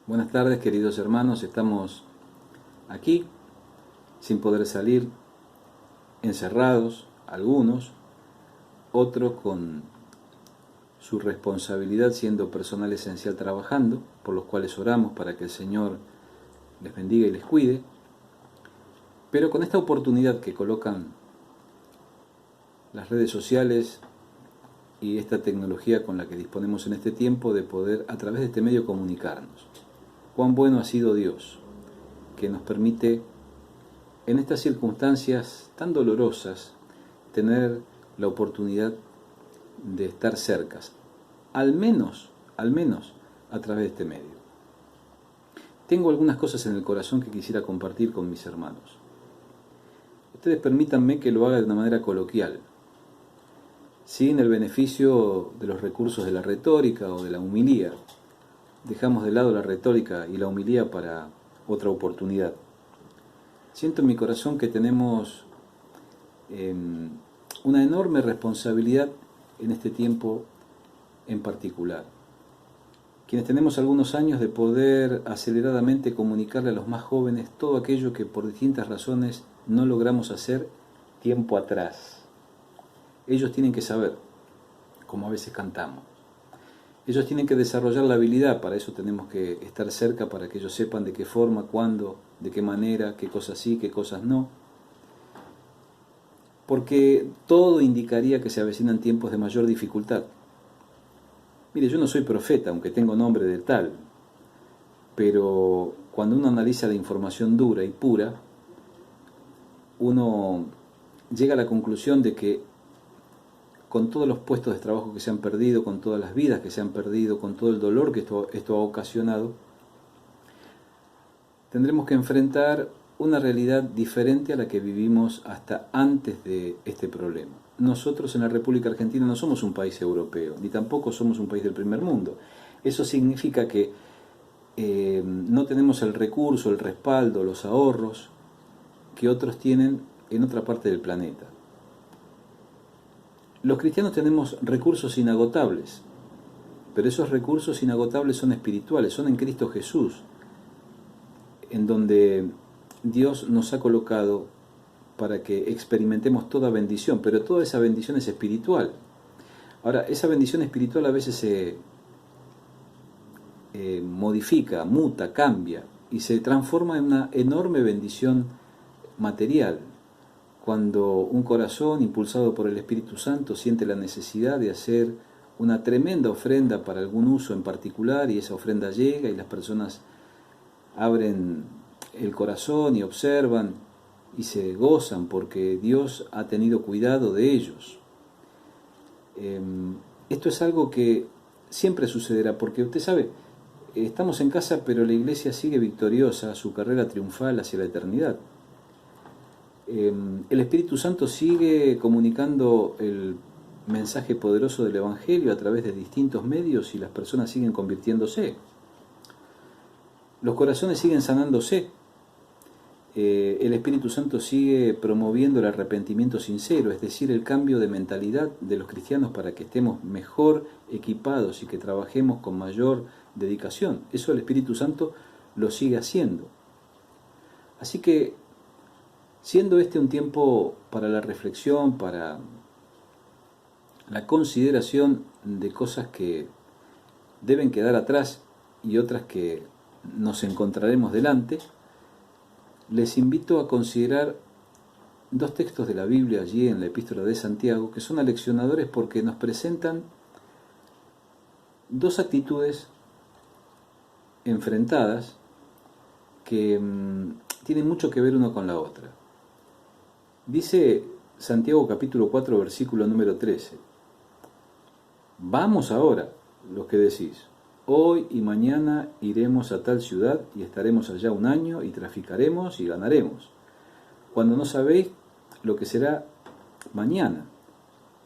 Buenas tardes, queridos hermanos. Estamos aquí sin poder salir, encerrados, algunos, otros con su responsabilidad siendo personal esencial trabajando, por los cuales oramos para que el Señor les bendiga y les cuide, pero con esta oportunidad que colocan las redes sociales y esta tecnología con la que disponemos en este tiempo de poder a través de este medio comunicarnos. Cuán bueno ha sido Dios, que nos permite en estas circunstancias tan dolorosas tener la oportunidad de estar cercas, al menos a través de este medio. Tengo algunas cosas en el corazón que quisiera compartir con mis hermanos. Ustedes permítanme que lo haga de una manera coloquial, sin el beneficio de los recursos de la retórica o de la humilía. Dejamos de lado la retórica y la humilía para otra oportunidad. Siento en mi corazón que tenemos una enorme responsabilidad en este tiempo en particular. Quienes tenemos algunos años de poder aceleradamente comunicarle a los más jóvenes todo aquello que por distintas razones no logramos hacer tiempo atrás. Ellos tienen que saber, como a veces cantamos. Ellos tienen que desarrollar la habilidad, para eso tenemos que estar cerca, para que ellos sepan de qué forma, cuándo, de qué manera, qué cosas sí, qué cosas no. Porque todo indicaría que se avecinan tiempos de mayor dificultad. Mire, yo no soy profeta, aunque tengo nombre de tal, pero cuando uno analiza la información dura y pura, uno llega a la conclusión de que con todos los puestos de trabajo que se han perdido, con todas las vidas que se han perdido, con todo el dolor que esto ha ocasionado, tendremos que enfrentar una realidad diferente a la que vivimos hasta antes de este problema. Nosotros en la República Argentina no somos un país europeo, ni tampoco somos un país del primer mundo. Eso significa que no tenemos el recurso, el respaldo, los ahorros que otros tienen en otra parte del planeta. Los cristianos tenemos recursos inagotables, pero esos recursos inagotables son espirituales, son en Cristo Jesús, en donde Dios nos ha colocado para que experimentemos toda bendición, pero toda esa bendición es espiritual. Ahora, esa bendición espiritual a veces se modifica, muta, cambia y se transforma en una enorme bendición material. Cuando un corazón impulsado por el Espíritu Santo siente la necesidad de hacer una tremenda ofrenda para algún uso en particular y esa ofrenda llega y las personas abren el corazón y observan y se gozan porque Dios ha tenido cuidado de ellos. Esto es algo que siempre sucederá porque usted sabe, estamos en casa pero la iglesia sigue victoriosa su carrera triunfal hacia la eternidad. El Espíritu Santo sigue comunicando el mensaje poderoso del Evangelio a través de distintos medios y las personas siguen convirtiéndose. Los corazones siguen sanándose. El Espíritu Santo sigue promoviendo el arrepentimiento sincero, es decir, el cambio de mentalidad de los cristianos para que estemos mejor equipados y que trabajemos con mayor dedicación. Eso el Espíritu Santo lo sigue haciendo. Así que, siendo este un tiempo para la reflexión, para la consideración de cosas que deben quedar atrás y otras que nos encontraremos delante, les invito a considerar dos textos de la Biblia allí en la Epístola de Santiago que son aleccionadores porque nos presentan dos actitudes enfrentadas que tienen mucho que ver una con la otra. Dice Santiago capítulo 4 versículo número 13: vamos ahora, los que decís, hoy y mañana iremos a tal ciudad y estaremos allá un año y traficaremos y ganaremos, cuando no sabéis lo que será mañana,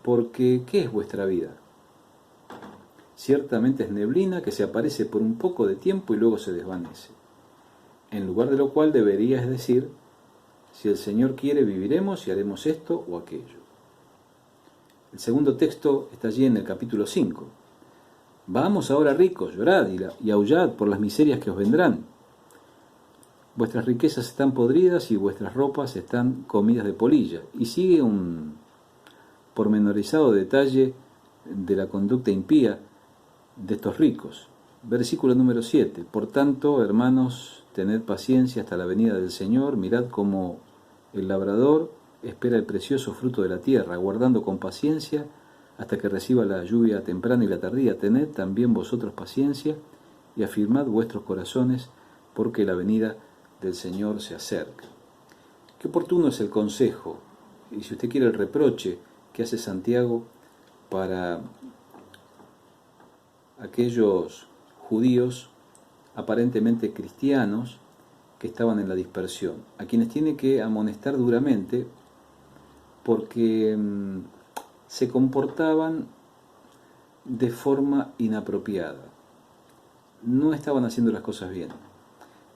porque ¿qué es vuestra vida? Ciertamente es neblina que se aparece por un poco de tiempo y luego se desvanece. En lugar de lo cual deberías decir, si el Señor quiere viviremos y haremos esto o aquello. El segundo texto está allí en el capítulo 5. Vamos ahora ricos, llorad y aullad por las miserias que os vendrán. Vuestras riquezas están podridas y vuestras ropas están comidas de polilla. Y sigue un pormenorizado detalle de la conducta impía de estos ricos. Versículo número 7. Por tanto, hermanos, tened paciencia hasta la venida del Señor. Mirad cómo el labrador espera el precioso fruto de la tierra, aguardando con paciencia hasta que reciba la lluvia temprana y la tardía. Tened también vosotros paciencia y afirmad vuestros corazones, porque la venida del Señor se acerca. Qué oportuno es el consejo, y si usted quiere el reproche que hace Santiago para aquellos judíos aparentemente cristianos que estaban en la dispersión, a quienes tiene que amonestar duramente porque se comportaban de forma inapropiada, no estaban haciendo las cosas bien,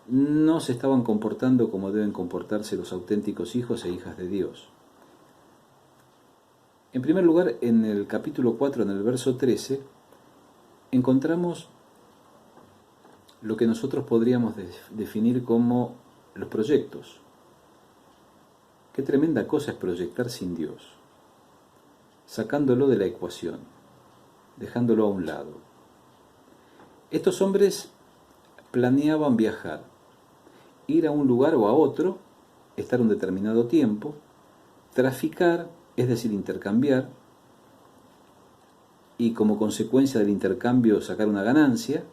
no se estaban comportando como deben comportarse los auténticos hijos e hijas de Dios. En primer lugar, en el capítulo 4, en el verso 13, encontramos lo que nosotros podríamos definir como los proyectos. Qué tremenda cosa es proyectar sin Dios, sacándolo de la ecuación, dejándolo a un lado. Estos hombres planeaban viajar, ir a un lugar o a otro, estar un determinado tiempo, traficar, es decir, intercambiar, y como consecuencia del intercambio sacar una ganancia,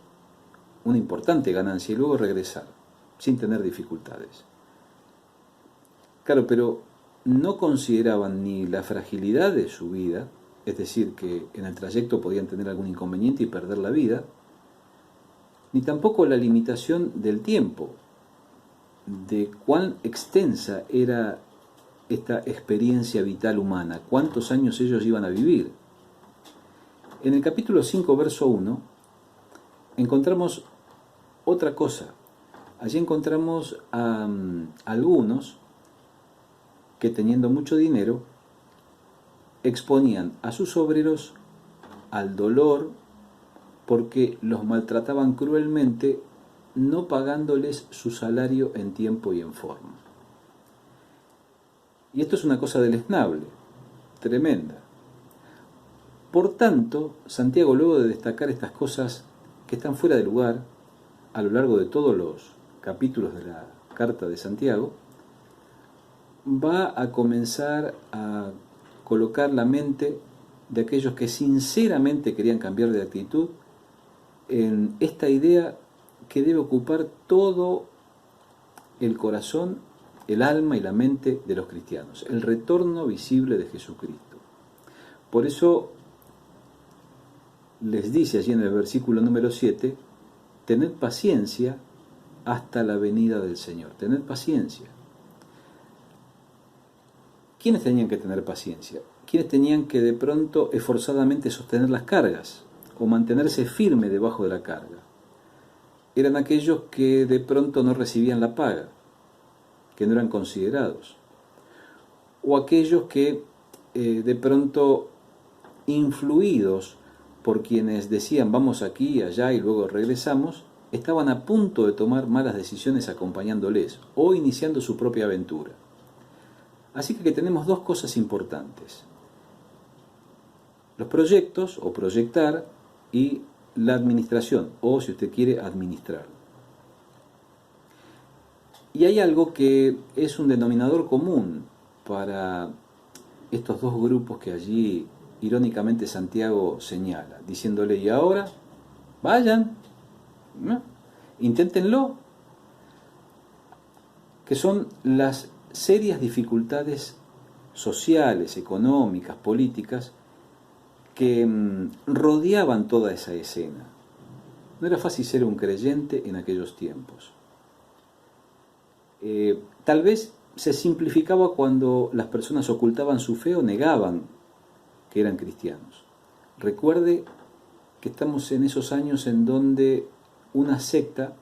una importante ganancia, y luego regresar, sin tener dificultades. Claro, pero no consideraban ni la fragilidad de su vida, es decir, que en el trayecto podían tener algún inconveniente y perder la vida, ni tampoco la limitación del tiempo, de cuán extensa era esta experiencia vital humana, cuántos años ellos iban a vivir. En el capítulo 5, verso 1, encontramos otra cosa. Allí encontramos a algunos que, teniendo mucho dinero, exponían a sus obreros al dolor porque los maltrataban cruelmente, no pagándoles su salario en tiempo y en forma. Y esto es una cosa deleznable, tremenda. Por tanto, Santiago, luego de destacar estas cosas que están fuera de lugar a lo largo de todos los capítulos de la carta de Santiago, va a comenzar a colocar la mente de aquellos que sinceramente querían cambiar de actitud en esta idea que debe ocupar todo el corazón, el alma y la mente de los cristianos, el retorno visible de Jesucristo. Por eso les dice allí en el versículo número 7, tened paciencia hasta la venida del Señor, tened paciencia. ¿Quiénes tenían que tener paciencia? ¿Quiénes tenían que de pronto esforzadamente sostener las cargas o mantenerse firme debajo de la carga? Eran aquellos que de pronto no recibían la paga, que no eran considerados, o aquellos que de pronto, influidos por quienes decían vamos aquí y allá y luego regresamos, estaban a punto de tomar malas decisiones acompañándoles o iniciando su propia aventura. Así que tenemos dos cosas importantes: los proyectos o proyectar y la administración, o si usted quiere, administrar. Y hay algo que es un denominador común para estos dos grupos que allí irónicamente Santiago señala, diciéndole, y ahora, vayan, ¿no? Inténtenlo, que son las serias dificultades sociales, económicas, políticas, que rodeaban toda esa escena. No era fácil ser un creyente en aquellos tiempos. Tal vez se simplificaba cuando las personas ocultaban su fe o negaban que eran cristianos. Recuerde que estamos en esos años en donde una secta,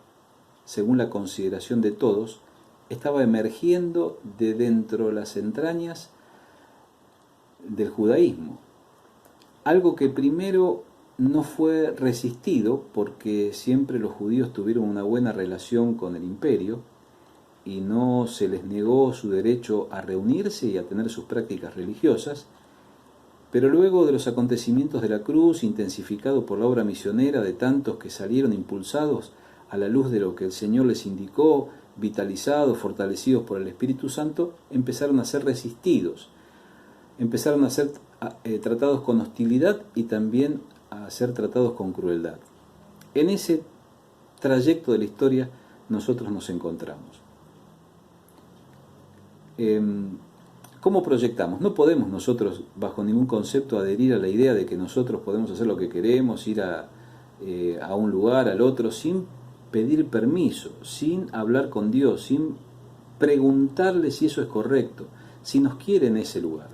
según la consideración de todos, estaba emergiendo de dentro de las entrañas del judaísmo. Algo que primero no fue resistido porque siempre los judíos tuvieron una buena relación con el imperio y no se les negó su derecho a reunirse y a tener sus prácticas religiosas, pero luego de los acontecimientos de la cruz, intensificado por la obra misionera de tantos que salieron impulsados a la luz de lo que el Señor les indicó, vitalizados, fortalecidos por el Espíritu Santo, empezaron a ser resistidos, empezaron a ser tratados con hostilidad y también a ser tratados con crueldad. En ese trayecto de la historia nosotros nos encontramos. ¿Cómo proyectamos? No podemos nosotros, bajo ningún concepto, adherir a la idea de que nosotros podemos hacer lo que queremos, ir a un lugar, al otro, sin pedir permiso, sin hablar con Dios, sin preguntarle si eso es correcto, si nos quiere en ese lugar.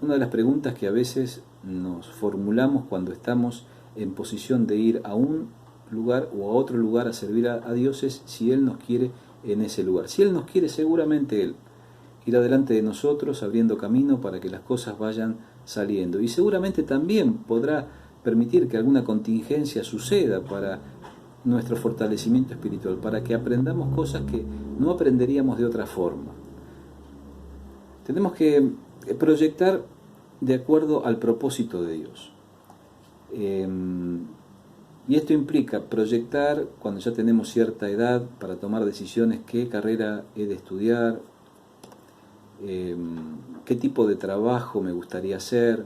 Una de las preguntas que a veces nos formulamos cuando estamos en posición de ir a un lugar o a otro lugar a servir a Dios es si Él nos quiere en ese lugar. Si Él nos quiere, seguramente Él irá delante de nosotros abriendo camino para que las cosas vayan saliendo. Y seguramente también podrá permitir que alguna contingencia suceda para nuestro fortalecimiento espiritual, para que aprendamos cosas que no aprenderíamos de otra forma. Tenemos que proyectar de acuerdo al propósito de Dios. Y esto implica proyectar cuando ya tenemos cierta edad para tomar decisiones, qué carrera he de estudiar, qué tipo de trabajo me gustaría hacer,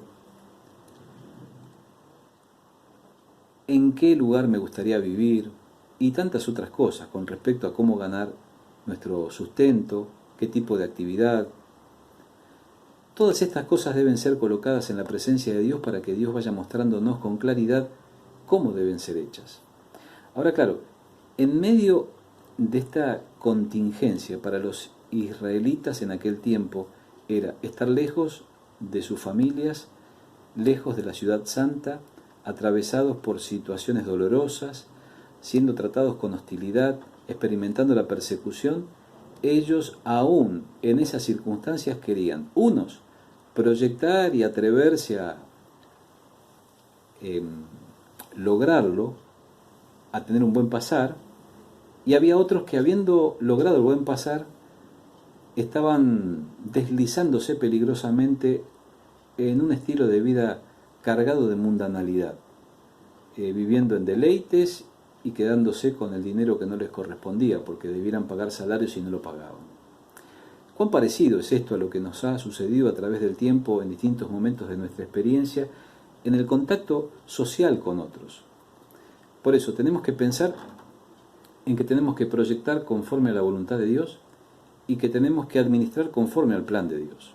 en qué lugar me gustaría vivir y tantas otras cosas con respecto a cómo ganar nuestro sustento, qué tipo de actividad. Todas estas cosas deben ser colocadas en la presencia de Dios para que Dios vaya mostrándonos con claridad cómo deben ser hechas. Ahora, claro, en medio de esta contingencia para los israelitas en aquel tiempo era estar lejos de sus familias, lejos de la ciudad santa, atravesados por situaciones dolorosas, siendo tratados con hostilidad, experimentando la persecución. Ellos aún en esas circunstancias querían, unos, proyectar y atreverse a lograrlo, a tener un buen pasar, y había otros que habiendo logrado el buen pasar, estaban deslizándose peligrosamente en un estilo de vida cargado de mundanalidad, viviendo en deleites y quedándose con el dinero que no les correspondía, porque debieran pagar salarios y no lo pagaban. ¿Cuán parecido es esto a lo que nos ha sucedido a través del tiempo en distintos momentos de nuestra experiencia en el contacto social con otros? Por eso tenemos que pensar en que tenemos que proyectar conforme a la voluntad de Dios y que tenemos que administrar conforme al plan de Dios.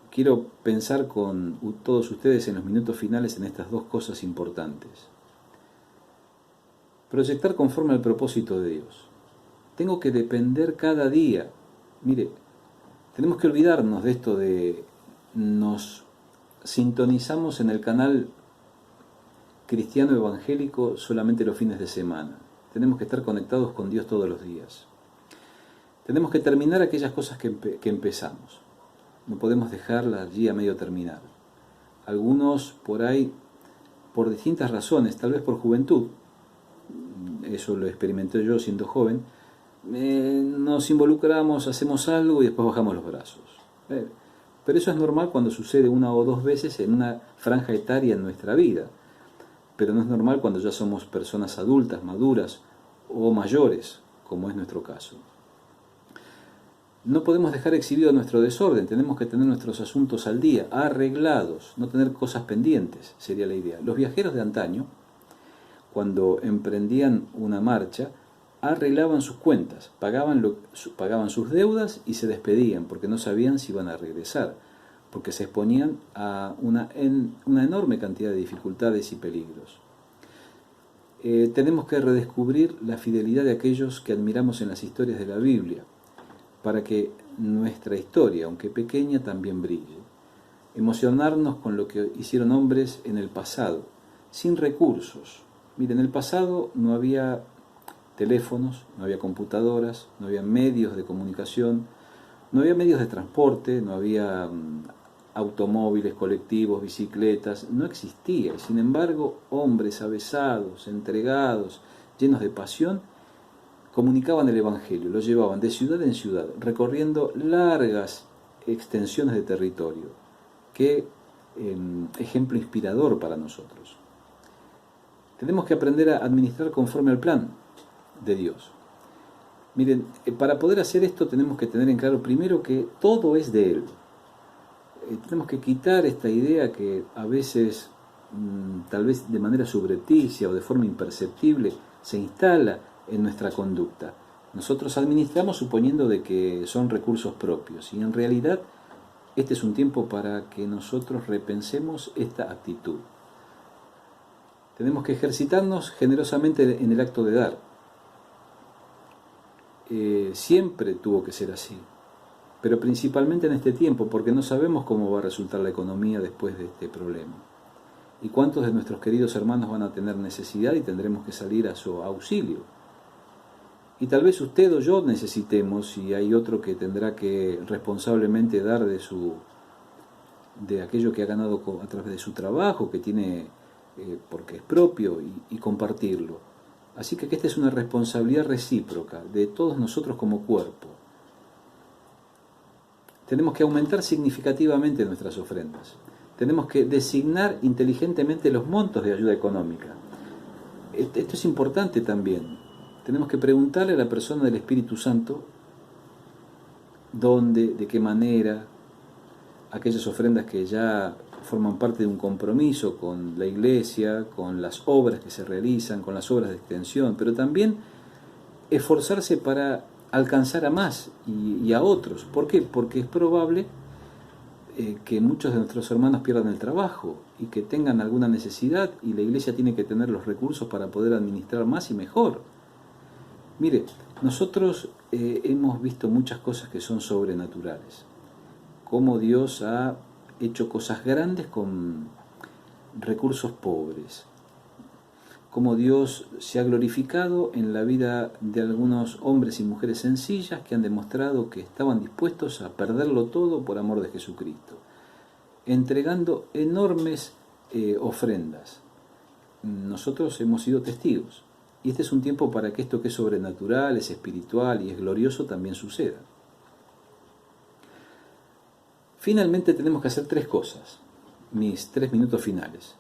Quiero pensar con todos ustedes en los minutos finales en estas dos cosas importantes. Proyectar conforme al propósito de Dios. Tengo que depender cada día. Mire, tenemos que olvidarnos de esto de nos sintonizamos en el canal cristiano evangélico solamente los fines de semana. Tenemos que estar conectados con Dios todos los días. Tenemos que terminar aquellas cosas que empezamos. No podemos dejarlas allí a medio terminar. Algunos por ahí, por distintas razones, tal vez por juventud, eso lo experimenté yo siendo joven, nos involucramos, hacemos algo y después bajamos los brazos. Pero eso es normal cuando sucede una o dos veces en una franja etaria en nuestra vida. Pero no es normal cuando ya somos personas adultas, maduras o mayores, como es nuestro caso. No podemos dejar exhibido nuestro desorden, tenemos que tener nuestros asuntos al día, arreglados, no tener cosas pendientes, sería la idea. Los viajeros de antaño, cuando emprendían una marcha, arreglaban sus cuentas, pagaban sus deudas y se despedían, porque no sabían si iban a regresar, porque se exponían a una enorme cantidad de dificultades y peligros. Tenemos que redescubrir la fidelidad de aquellos que admiramos en las historias de la Biblia, para que nuestra historia, aunque pequeña, también brille. Emocionarnos con lo que hicieron hombres en el pasado, sin recursos. Miren, en el pasado no había teléfonos, no había computadoras, no había medios de comunicación, no había medios de transporte, no había automóviles, colectivos, bicicletas, no existía. Sin embargo, hombres avesados, entregados, llenos de pasión, comunicaban el Evangelio, lo llevaban de ciudad en ciudad, recorriendo largas extensiones de territorio. Qué ejemplo inspirador para nosotros. Tenemos que aprender a administrar conforme al plan de Dios. Miren, para poder hacer esto tenemos que tener en claro primero que todo es de Él. Tenemos que quitar esta idea que a veces, tal vez de manera subrepticia o de forma imperceptible, se instala en nuestra conducta. Nosotros administramos suponiendo de que son recursos propios y en realidad este es un tiempo para que nosotros repensemos esta actitud. Tenemos que ejercitarnos generosamente en el acto de dar. Siempre tuvo que ser así, pero principalmente en este tiempo, porque no sabemos cómo va a resultar la economía después de este problema. Y cuántos de nuestros queridos hermanos van a tener necesidad y tendremos que salir a su auxilio. Y tal vez usted o yo necesitemos, y hay otro que tendrá que responsablemente dar de aquello que ha ganado a través de su trabajo, que tiene porque es propio, y compartirlo. Así que esta es una responsabilidad recíproca de todos nosotros como cuerpo. Tenemos que aumentar significativamente nuestras ofrendas. Tenemos que designar inteligentemente los montos de ayuda económica. Esto es importante también. Tenemos que preguntarle a la persona del Espíritu Santo dónde, de qué manera, aquellas ofrendas que ya forman parte de un compromiso con la iglesia, con las obras que se realizan, con las obras de extensión, pero también esforzarse para alcanzar a más y a otros. ¿Por qué? Porque es probable que muchos de nuestros hermanos pierdan el trabajo y que tengan alguna necesidad y la iglesia tiene que tener los recursos para poder administrar más y mejor. Mire, nosotros hemos visto muchas cosas que son sobrenaturales, cómo Dios ha hecho cosas grandes con recursos pobres, cómo Dios se ha glorificado en la vida de algunos hombres y mujeres sencillas que han demostrado que estaban dispuestos a perderlo todo por amor de Jesucristo, entregando enormes ofrendas. Nosotros hemos sido testigos. Y este es un tiempo para que esto que es sobrenatural, es espiritual y es glorioso también suceda. Finalmente tenemos que hacer 3 cosas, mis 3 minutos finales.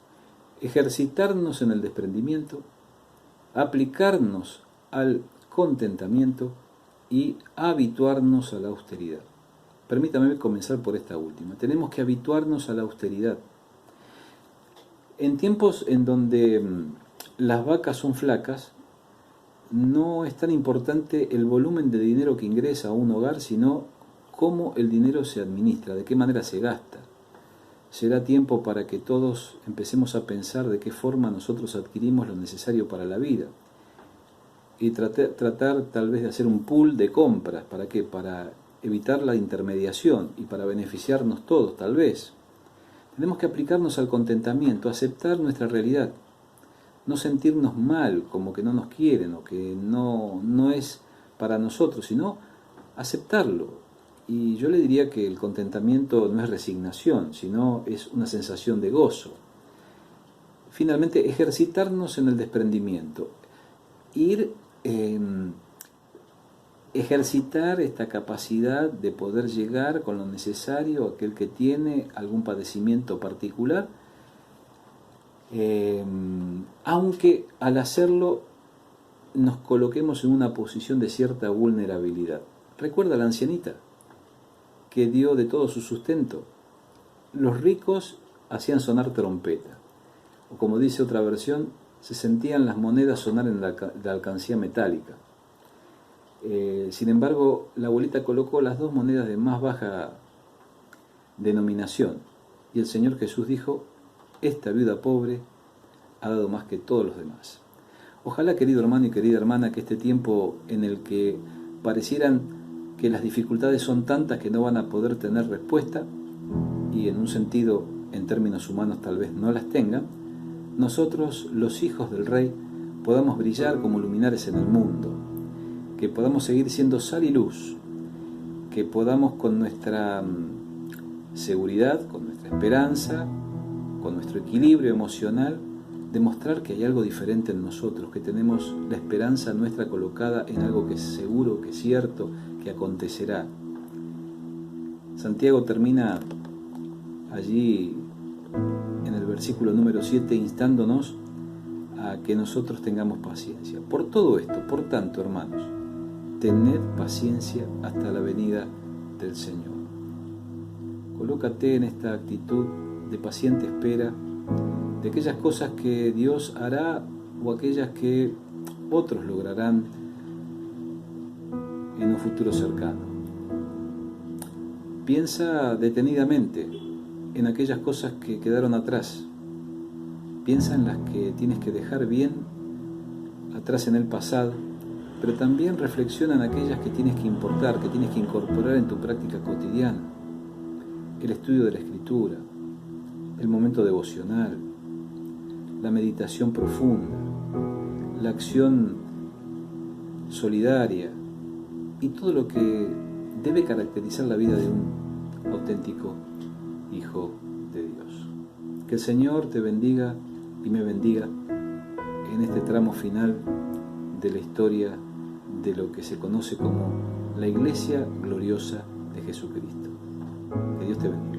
Ejercitarnos en el desprendimiento, aplicarnos al contentamiento y habituarnos a la austeridad. Permítame comenzar por esta última. Tenemos que habituarnos a la austeridad. En tiempos en donde las vacas son flacas, no es tan importante el volumen de dinero que ingresa a un hogar, sino cómo el dinero se administra, de qué manera se gasta. Será tiempo para que todos empecemos a pensar de qué forma nosotros adquirimos lo necesario para la vida. Y tratar tal vez de hacer un pool de compras. ¿Para qué? Para evitar la intermediación y para beneficiarnos todos, tal vez. Tenemos que aplicarnos al contentamiento, aceptar nuestra realidad. No sentirnos mal, como que no nos quieren o que no es para nosotros, sino aceptarlo. Y yo le diría que el contentamiento no es resignación, sino es una sensación de gozo. Finalmente, ejercitarnos en el desprendimiento. Ejercitar esta capacidad de poder llegar con lo necesario a aquel que tiene algún padecimiento particular, aunque al hacerlo nos coloquemos en una posición de cierta vulnerabilidad. ¿Recuerda la ancianita que dio de todo su sustento? Los ricos hacían sonar trompeta, o como dice otra versión, se sentían las monedas sonar en la alcancía metálica. Sin embargo, la abuelita colocó las 2 monedas de más baja denominación, y el Señor Jesús dijo: esta viuda pobre ha dado más que todos los demás. Ojalá, querido hermano y querida hermana, que este tiempo en el que parecieran que las dificultades son tantas que no van a poder tener respuesta, y en un sentido, en términos humanos, tal vez no las tengan, nosotros, los hijos del Rey, podamos brillar como luminares en el mundo, que podamos seguir siendo sal y luz, que podamos con nuestra seguridad, con nuestra esperanza, con nuestro equilibrio emocional, demostrar que hay algo diferente en nosotros, que tenemos la esperanza nuestra colocada en algo que es seguro, que es cierto, que acontecerá. Santiago termina allí en el versículo número 7 instándonos a que nosotros tengamos paciencia. Por todo esto, por tanto, hermanos, tened paciencia hasta la venida del Señor. Colócate en esta actitud de paciente espera de aquellas cosas que Dios hará o aquellas que otros lograrán en un futuro cercano. Piensa detenidamente en aquellas cosas que quedaron atrás. Piensa en las que tienes que dejar bien atrás en el pasado, pero también reflexiona en aquellas que tienes que importar, que tienes que incorporar en tu práctica cotidiana. El estudio de la Escritura, el momento devocional, la meditación profunda, la acción solidaria y todo lo que debe caracterizar la vida de un auténtico hijo de Dios. Que el Señor te bendiga y me bendiga en este tramo final de la historia de lo que se conoce como la Iglesia Gloriosa de Jesucristo. Que Dios te bendiga.